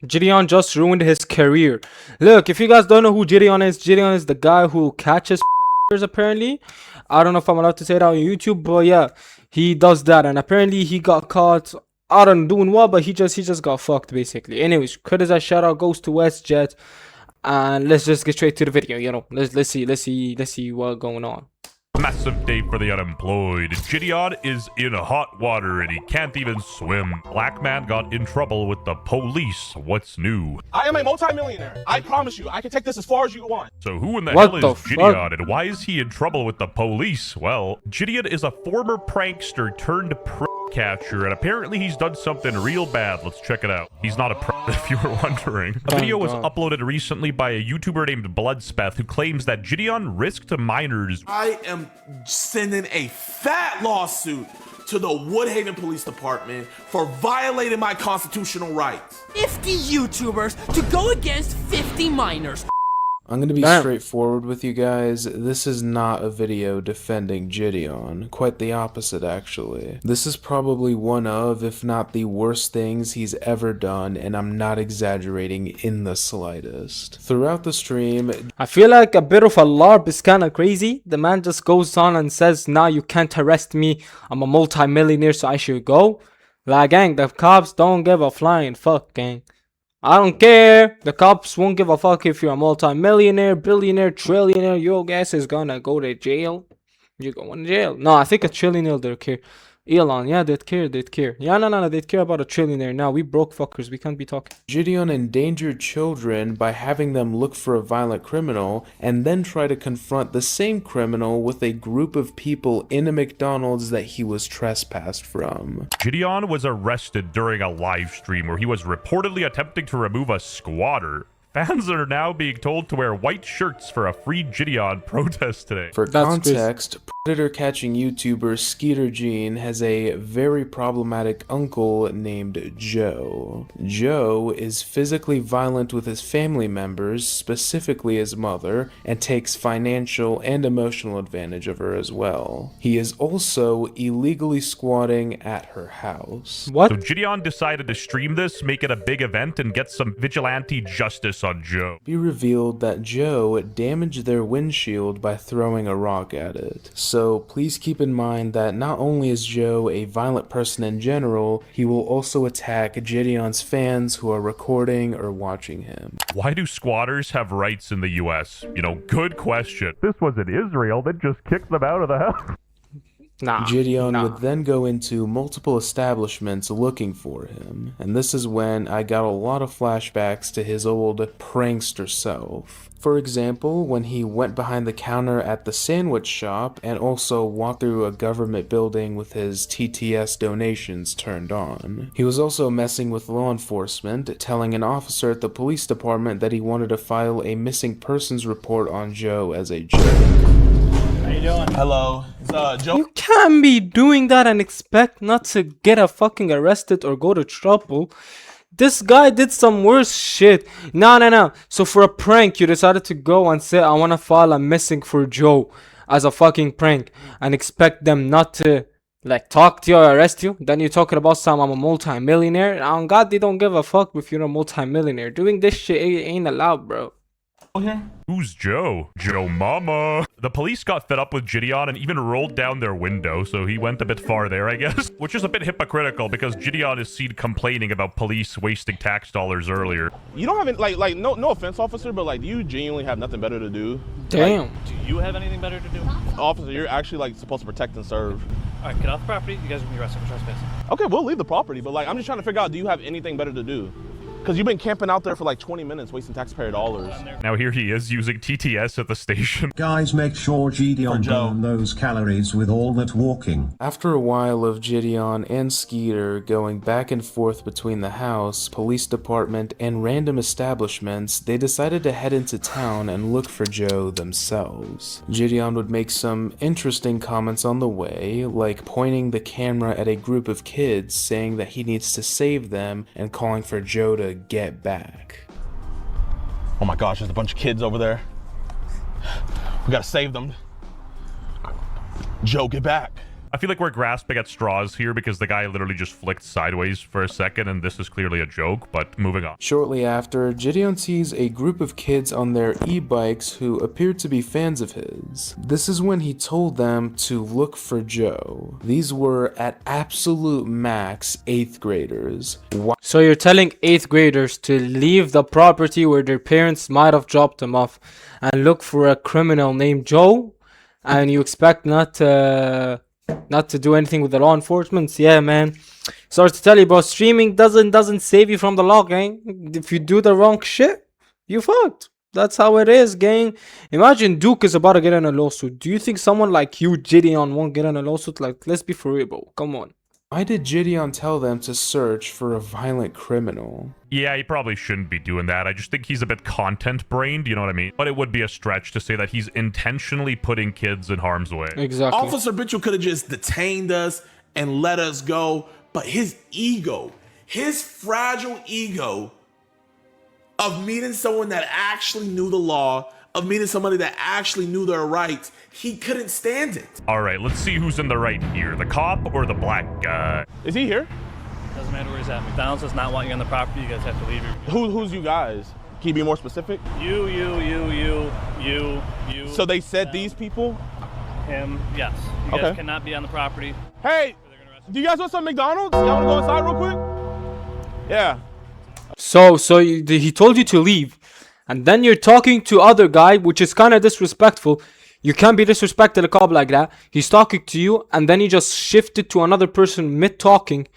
JiDion just ruined his career. Look, if you guys don't know who JiDion is the guy who catches apparently. I don't know if I'm allowed to say that on YouTube, but yeah, he does that, and apparently he got caught. I don't know doing what, but he just got fucked basically. Anyways, credit that shout out goes to WestJett, and let's just get straight to the video. You know, let's see what's going on. Massive day for the unemployed. JiDion is in hot water and he can't even swim. Black man got in trouble with the police. What's new? I am a multi-millionaire. I promise you, I can take this as far as you want. So who in the What hell the is fuck? JiDion and why is he in trouble with the police? Well, JiDion is a former prankster turned catcher, and apparently he's done something real bad. Let's check it out. He's not a pro, if you were wondering. A video was uploaded recently by a YouTuber named Bloodspeth who claims that JiDion risked minors. I am sending a fat lawsuit to the Woodhaven Police Department for violating my constitutional rights. 50 YouTubers to go against 50 minors. I'm gonna be straightforward with you guys. This is not a video defending JiDion. Quite the opposite, actually. This is probably one of, if not the worst things he's ever done, and I'm not exaggerating in the slightest. Throughout the stream, I feel like a bit of a LARP is kind of crazy. The man just goes on and says, "Nah, you can't arrest me. I'm a multi-millionaire, so I should go." Like, gang, the cops don't give a flying fuck, gang. I don't care. The cops won't give a fuck if you're a multi-millionaire, billionaire, trillionaire. Your guess is gonna go to jail. You're going to jail. No, I think a trillionaire they'd care. Elon, yeah, they'd care. Yeah, no, they'd care about a trillionaire. Now, we broke fuckers. We can't be talking. JiDion endangered children by having them look for a violent criminal and then try to confront the same criminal with a group of people in a McDonald's that he was trespassed from. JiDion was arrested during a live stream where he was reportedly attempting to remove a squatter. Fans are now being told to wear white shirts for a free JiDion protest today. For context, predator-catching YouTuber Skeeter Gene has a very problematic uncle named Joe. Joe is physically violent with his family members, specifically his mother, and takes financial and emotional advantage of her as well. He is also illegally squatting at her house. What? So JiDion decided to stream this, make it a big event, and get some vigilante justice on Joe. Be revealed that Joe damaged their windshield by throwing a rock at it. So please keep in mind that not only is Joe a violent person in general, he will also attack JiDion's fans who are recording or watching him. Why do squatters have rights in the US? You know, good question. This was in Israel, they just kicked them out of the house. JiDion would then go into multiple establishments looking for him, and this is when I got a lot of flashbacks to his old prankster self. For example, when he went behind the counter at the sandwich shop and also walked through a government building with his TTS donations turned on. He was also messing with law enforcement, telling an officer at the police department that he wanted to file a missing persons report on Joe as a joke. How you doing? Hello. Joe. You can't be doing that and expect not to get a fucking arrested or go to trouble. This guy did some worse shit. No. So for a prank, you decided to go and say, I want to file a missing for Joe as a fucking prank and expect them not to like talk to you or arrest you. Then you're talking about I'm a multi-millionaire. On God, they don't give a fuck if you're a multi-millionaire. Doing this shit ain't allowed, bro. Here? Who's Joe? Joe Mama. The police got fed up with JiDion and even rolled down their window, so he went a bit far there, I guess. Which is a bit hypocritical because JiDion is seen complaining about police wasting tax dollars earlier. You don't have any, no offense, officer, but do you genuinely have nothing better to do? Damn. Do you have anything better to do? Officer, you're actually supposed to protect and serve. All right, get off the property. You guys will be arrested for trespassing. Okay, we'll leave the property, but I'm just trying to figure out, do you have anything better to do? Because you've been camping out there for 20 minutes, wasting taxpayer dollars. Now here he is using TTS at the station. Guys, make sure JiDion burn those calories with all that walking. After a while of JiDion and Skeeter going back and forth between the house, police department, and random establishments, they decided to head into town and look for Joe themselves. JiDion would make some interesting comments on the way, like pointing the camera at a group of kids saying that he needs to save them and calling for Joe to get back. Oh my gosh, there's a bunch of kids over there. We gotta save them. Joe, get back. I feel like we're grasping at straws here because the guy literally just flicked sideways for a second, and this is clearly a joke, but moving on. Shortly after, JiDion sees a group of kids on their e-bikes who appeared to be fans of his. This is when he told them to look for Joe. These were at absolute max 8th graders. So you're telling 8th graders to leave the property where their parents might have dropped them off and look for a criminal named Joe, and you expect not to do anything with the law enforcement? Yeah, man. Sorry to tell you, bro, streaming doesn't save you from the law, gang. If you do the wrong shit, you fucked. That's how it is, gang. Imagine Duke is about to get in a lawsuit. Do you think someone like you, JiDion, won't get in a lawsuit? Like, let's be for real, bro. Come on. Why did JiDion tell them to search for a violent criminal? Yeah, he probably shouldn't be doing that. I just think he's a bit content-brained, you know what I mean? But it would be a stretch to say that he's intentionally putting kids in harm's way. Exactly. Officer Mitchell could have just detained us and let us go, but his ego, his fragile ego of meeting someone that actually knew the law, of meeting somebody that actually knew their rights, he couldn't stand it. All right, let's see who's in the right here, the cop or the black guy. Is he here? Doesn't matter where he's at. McDonald's does not want you on the property. You guys have to leave here. Who's you guys? Can you be more specific? You. So they said these people? Him. Yes. You guys cannot be on the property. Hey, do you guys want some McDonald's? Y'all want to go inside real quick? Yeah. So he told you to leave, and then you're talking to other guy, which is kind of disrespectful. You can't be disrespecting a cop like that. He's talking to you, and then he just shifted to another person mid-talking,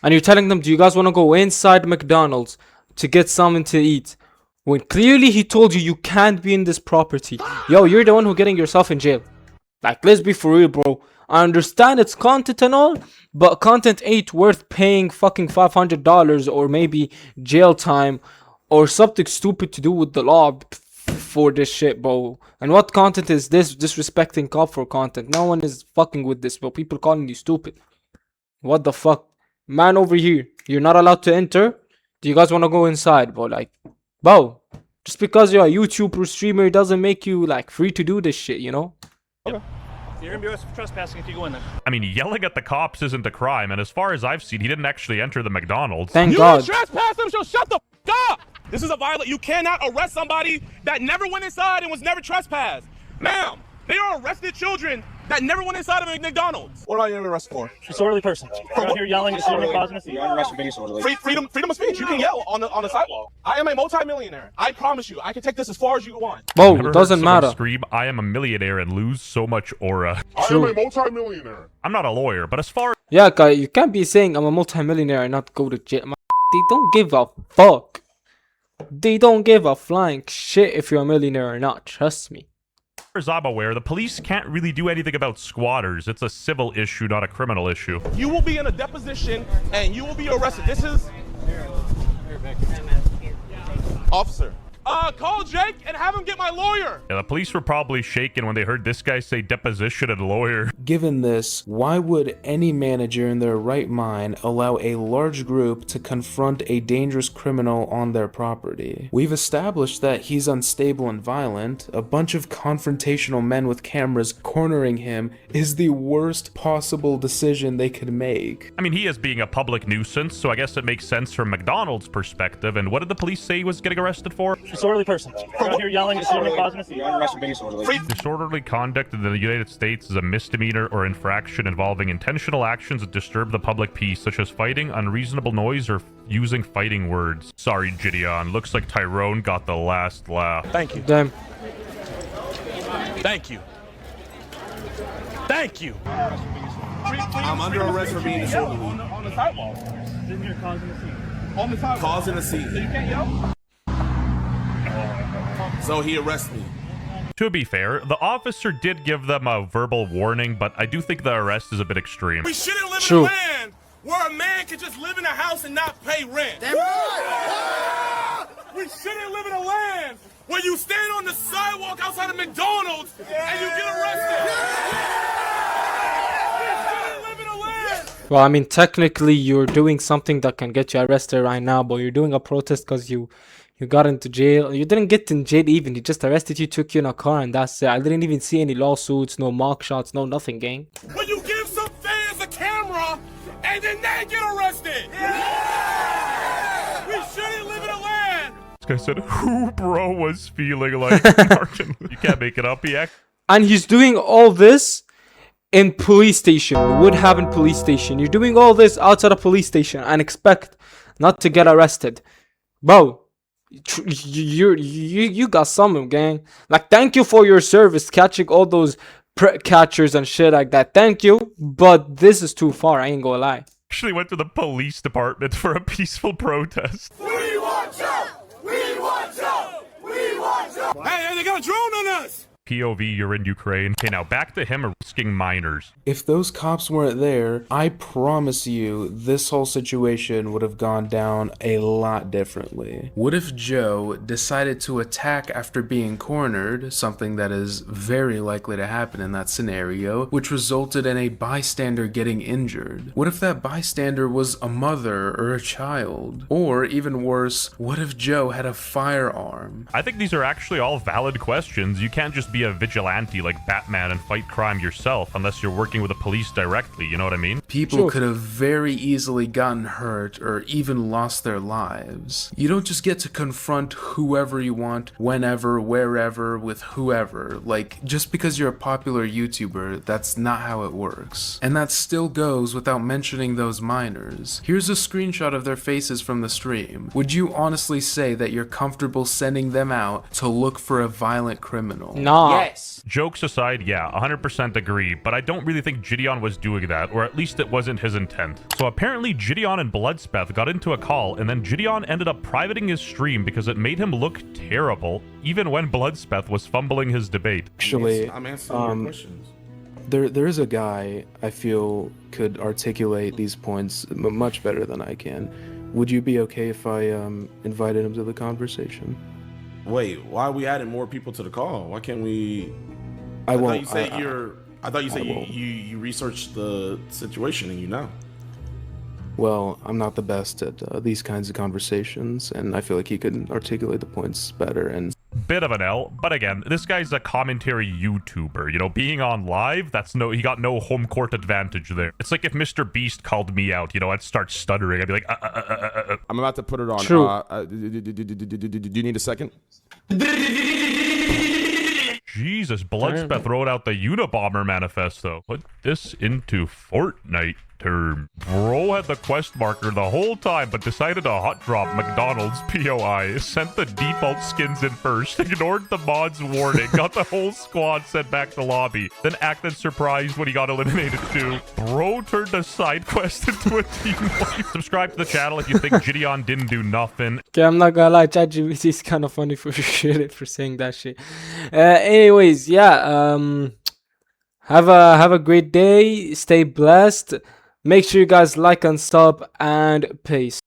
and you're telling them, do you guys want to go inside McDonald's to get something to eat? When clearly he told you you can't be in this property. Yo, you're the one who getting yourself in jail. Like, let's be for real, bro. I understand it's content and all, but content ain't worth paying fucking $500 or maybe jail time or something stupid to do with the law for this shit, bro. And what content is this? Disrespecting cop for content. No one is fucking with this, bro. People calling you stupid. What the fuck? Man over here, you're not allowed to enter. Do you guys want to go inside, bro? Like, bro, just because you're a YouTuber streamer doesn't make you like free to do this shit, you know? Okay. You're gonna be arrested for trespassing if you go in there. I mean, yelling at the cops isn't a crime, and as far as I've seen, he didn't actually enter the McDonald's. Thank God. You trespass them, so shut the f up! This is a violation. You cannot arrest somebody that never went inside and was never trespassed. Ma'am, they are arrested children that never went inside of a McDonald's. What are you arrested for? Disorderly person. You're out here yelling, disorderly causing a scene. Freedom of speech. You can yell on the sidewalk. I am a multi-millionaire. I promise you, I can take this as far as you want. Bro, Never it doesn't heard someone matter. Scream, I am a millionaire and lose so much aura. True. I am a multi-millionaire. I'm not a lawyer, but as far Yeah, guy, you can't be saying I'm a multimillionaire and not go to jail. They don't give a fuck. They don't give a flying shit if you're a millionaire or not. Trust me. as I'm aware, the police can't really do anything about squatters. It's a civil issue, not a criminal issue. You will be in a deposition and you will be arrested. This is... Officer. Call Jake and have him get my lawyer. Yeah, the police were probably shaken when they heard this guy say deposition and lawyer. Given this, why would any manager in their right mind allow a large group to confront a dangerous criminal on their property? We've established that he's unstable and violent. A bunch of confrontational men with cameras cornering him is the worst possible decision they could make. I mean, he is being a public nuisance, so I guess it makes sense from McDonald's perspective. And what did the police say he was getting arrested for? Disorderly person. You're out here yelling, disorderly causing a scene. Disorderly conduct in the United States is a misdemeanor or infraction involving intentional actions that disturb the public peace, such as fighting, unreasonable noise, or using fighting words. Sorry, JiDion. Looks like Tyrone got the last laugh. Thank you. Damn. Thank you. Thank you. I'm under arrest for being disorderly. On the sidewalk. Sitting here causing a scene. On the sidewalk. Causing a So scene. you can't yell? So he arrested me. To be fair, the officer did give them a verbal warning, but I do think the arrest is a bit extreme. We shouldn't live True. in a land where a man can just live in a house and not pay rent. Damn right. We shouldn't live in a land where you stand on the sidewalk outside of McDonald's and you get arrested. We shouldn't live in a land. Well, I mean, technically, you're doing something that can get you arrested right now, but you're doing a protest because you got into jail. You didn't get in jail even. He just arrested you, took you in a car, and that's it. I didn't even see any lawsuits, no mock shots, no nothing, gang. When you give some and then they get arrested. We shouldn't live in a land. This guy said, who bro was feeling like Martin? You can't make it up, he And he's doing all this in police station, Woodhaven police station. You're doing all this outside a police station and expect not to get arrested. Bro, you got some, gang. Like, thank you for your service catching all those catchers and shit like that. Thank you, but this is too far. I ain't gonna lie. actually went to the police department for a peaceful protest. We want Joe. We want Joe. We want Joe. Hey, they got a drone on us. POV, you're in Ukraine. Okay, now back to him risking minors. If those cops weren't there, I promise you this whole situation would have gone down a lot differently. What if Joe decided to attack after being cornered, something that is very likely to happen in that scenario, which resulted in a bystander getting injured? What if that bystander was a mother or a child? Or even worse, what if Joe had a firearm? I think these are actually all valid questions. You can't just be a vigilante like Batman and fight crime yourself unless you're working with the police directly, you know what I mean? People could have very easily gotten hurt or even lost their lives. You don't just get to confront whoever you want, whenever, wherever, with whoever. Like, just because you're a popular YouTuber, that's not how it works. And that still goes without mentioning those minors. Here's a screenshot of their faces from the stream. Would you honestly say that you're comfortable sending them out to look for a violent criminal? Nah. Yes. Jokes aside, yeah, 100% agree, but I don't really think JiDion was doing that, or at least it wasn't his intent. So apparently JiDion and WestJett got into a call, and then JiDion ended up privating his stream because it made him look terrible, even when WestJett was fumbling his debate. Actually, I'm answering your questions. there is a guy I feel could articulate these points much better than I can. Would you be okay if I invited him to the conversation? Wait, why are we adding more people to the call? Why can't we? I thought won't. you said I thought you said won't. you researched the situation and you know. Well, I'm not the best at these kinds of conversations, and I feel like he could articulate the points better. And Bit of an L, but again, this guy's a commentary YouTuber, you know, being on live, he got no home court advantage there. It's like if Mr. Beast called me out, you know, I'd start stuttering, I'd be like, I'm about to put it on. True. Do you need a second? Jesus, WestJett wrote out the Unabomber manifesto. Put this into Fortnite term. Bro had the quest marker the whole time, but decided to hot drop McDonald's POI. Sent the default skins in first, ignored the mod's warning, got the whole squad sent back to lobby, then acted surprised when he got eliminated too. Bro turned a side quest into a team wipe. Subscribe to the channel if you think JiDion didn't do nothing. Okay, I'm not gonna lie, ChatGPT is kind of funny for shit for saying that shit. Anyways, yeah, have a great day, stay blessed. Make sure you guys like and sub, and peace.